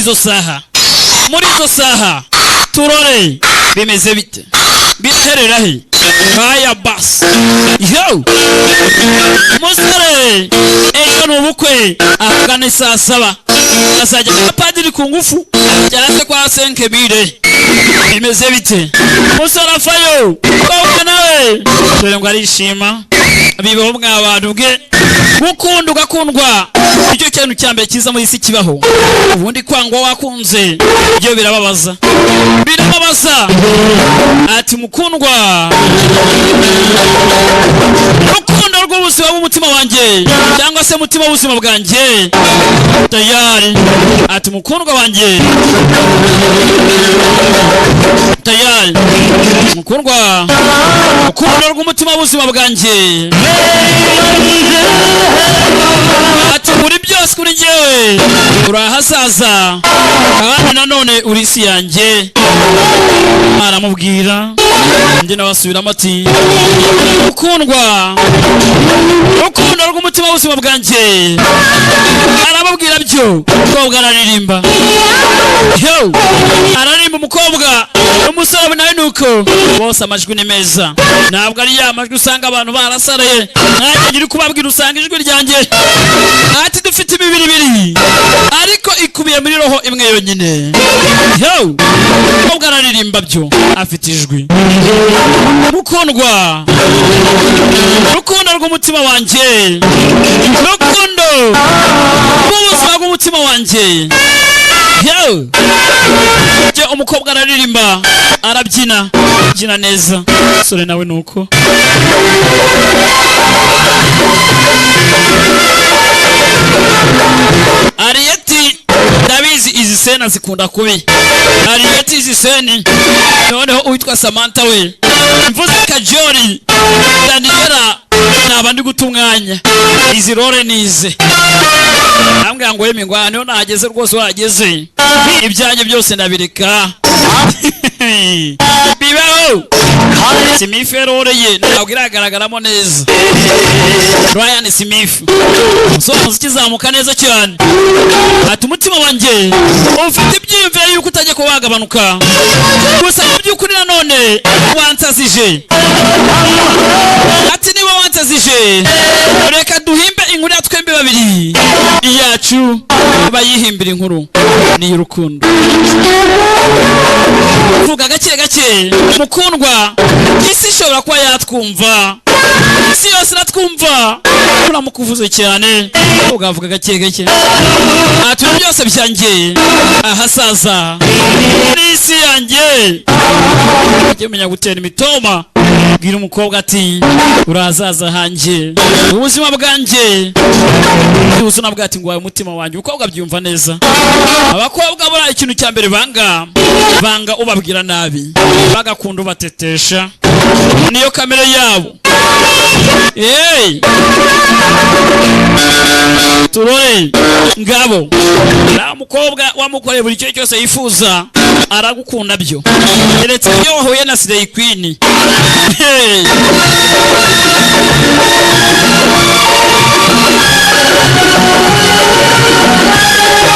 izo saha turore bimeze bite biherera he baya bas yo musore ejo n'ubukwe ahagana saa 7 azajya kwa padiri ku ngufu cyangwa kwa 5000 bimeze bite musore afayo ko nawe dore ngo arishima bibaho mw'abantu bwe gukunda ugakundwa icyo kintu cyambere kiza muri isi kibaho ubundi kwangwa wakunze byo birababaza ati mukundwa rukundo rw'ubuzima bw'umutima wanjye cyangwa se mutima w'ubuzima bwanjye tayari ati mukundwa wanjye tayari mukundwa rukundo rw'umutima w'ubuzima bwanjye ati muri byose kuri njyewe urahasaza kandi nanone uri isi yanjye aramubwira ndi nabasubiramo ati ukundwa rukundo rw'umutima w'ubuzima bwanjye aramubwira byo umukobwa araririmba araririmba umukobwa umusore nawe nuko bose amajwi ni meza ntabwo ari ya majwi usanga abantu barasaraye nanjye ngiri kubabwira usanga ijwi ryanjye ati dufite imibiri ibiri ariko ikubiye muri roho imwe yonyine umukobwa araririmba byo afite ijwi mukundwa rukundo rw'umutima wanjye rukundo rw'ubuzima bw'umutima wanjye umukobwa araririmba arabyina neza sore nawe nuko Ariyeti ndabizi izi sena zikunda kubi Ariyeti izi seni noneho uitwa Samantha we mvuze Kajori Daniela nabandi gutumwanya izi role nize ambwa ngo yemi ngwa niho nageze rwose wageze ibyanjye byose ndabireka bibaho Smith role ye ntabwo iragaragaramo neza Ryan Smith so muzikizamuka neza cyane ati umutima wanjye ufite ibyiyumviro yuko utajye kubagabanuka gusa by'ukuri nanone wansazije ati niba wansazije reka duhimbe inkuru twembe babiri iyacu bayihimbira inkuru ni y'urukundo vuga gake mukundwa isi ishobora kuba yatwumva isi yose iratwumva turamukuvuze cyane ugavuga gake ati byose byanjye ahasaza n'isi yanjye ujye umenya gutera imitoma bwira umukobwa ati urazaza hanjye ubuzima bwanjye ubuzima bwati ngo umutima wanjye umukobwa byumva neza abakobwa bora ikintu cya mbere banga ubabwira nabi bagakunda ubatetesha niyo kamere yabo turore ngabo na mukobwa wamukoreye buri cyo cyose yifuza aragukunda byo keretse iyo wahuye na Slay Queen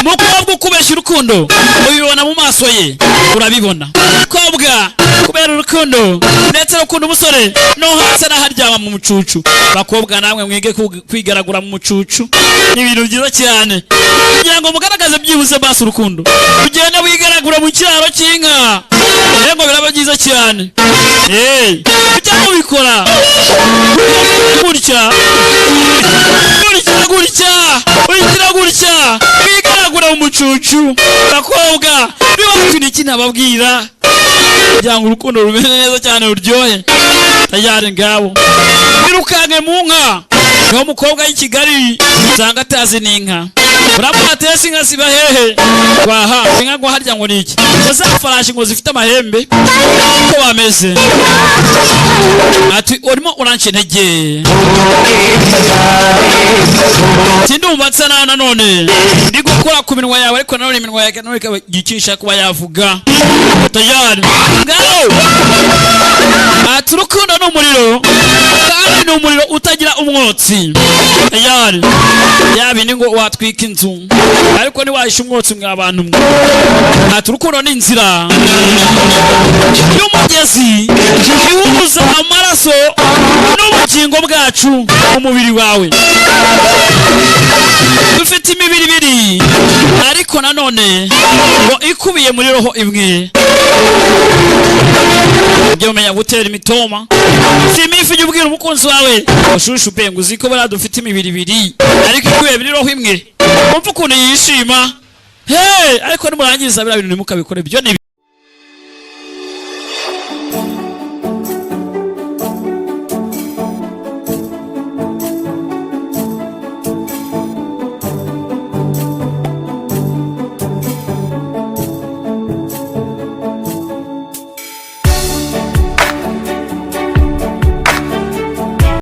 mukobwa ukubeshya urukundo ubibona mu maso ye urabibona mukobwa kubera urukundo ndetse ukunda umusore no hasi araharyama mu mucucu bakobwa namwe mwige kwigaragura mu mucucu ibintu byiza cyane kugira ngo mugaragaze byibuze basi urukundo ugenda wigaragura mu kiraro cy'inka ngo biraba byiza cyane cyangwa ubikora gutya wigaragura mu mucucu bakobwa bibaho iki nababwira kugira ngo urukundo rumeze neza cyane uryohe tayari ngabo birukange mu nka niho mukobwa w'i Kigali usanga atazi n'inka uramwatese inka ziba hehe waha inka ngo harya ngo niki bazafarashi ngo zifite amahembe ko bameze ati urimo urankenege sindumva tsana none ndi gukora ku minwa yawe ariko nanone iminwa yawe nanone ikagicisha kuba yavuga tayari ngalo ati urukundo n'umuriro kandi ni umuriro utagira umwotsi tayari yabindi ngo watwika inzu ariko ntiwahisha umwotsi mwa abantu mwe ati urukundo ni inzira y'umugezi ihuza amaraso n'ubugingo bwacu umubiri wawe dufite imibiri ibiri ariko nanone ngo ikubiye muri roho imwe ujye umenya gutera imitoma si imifu ujye ubwira umukunzi wawe ushushe upenga uzi ko bariya dufite imibiri ibiri ariko ikubiye muri roho imwe wumva ukuntu yishima ariko nimurangiza biriya bintu ntimukabikore byo ni